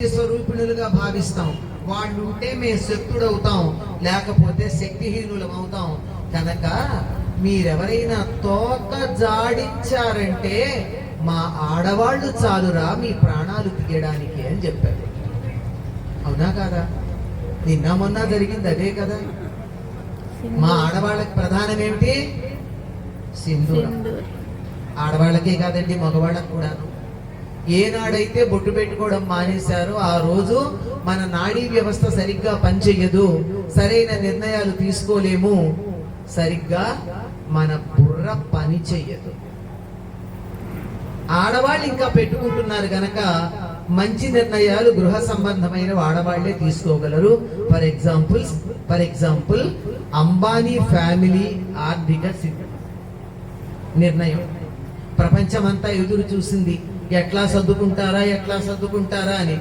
స్వరూపిణులుగా భావిస్తాం. వాళ్ళు ఉంటే మేము శక్తుడవుతాం, లేకపోతే శక్తిహీనులం అవుతాం. కనుక మీరెవరైనా తోక జాడించారంటే మా ఆడవాళ్ళు చాలురా మీ ప్రాణాలు తీయడానికి అని చెప్పారు. అవునా కాదా? నిన్న మొన్న జరిగింది అదే కదా. మా ఆడవాళ్ళకి ప్రధానం ఏమిటి? సింధూరం. ఆడవాళ్ళకే కాదండి, మగవాళ్ళకు కూడాను. ఏనాడైతే బొట్టు పెట్టుకోవడం మానేశారో ఆ రోజు మన నాడీ వ్యవస్థ సరిగ్గా పనిచెయ్యదు, సరైన నిర్ణయాలు తీసుకోలేము, సరిగ్గా మన బుర్ర పని చెయ్యదు. ఆడవాళ్ళు ఇంకా పెట్టుకుంటున్నారు గనక మంచి నిర్ణయాలు గృహ సంబంధమైన ఆడవాళ్లే తీసుకోగలరు. ఫర్ ఎగ్జాంపుల్ అంబానీ ఫ్యామిలీ ఆర్థిక నిర్ణయం ప్రపంచమంతా ఎదురు చూసింది, ఎట్లా సర్దుకుంటారా అని.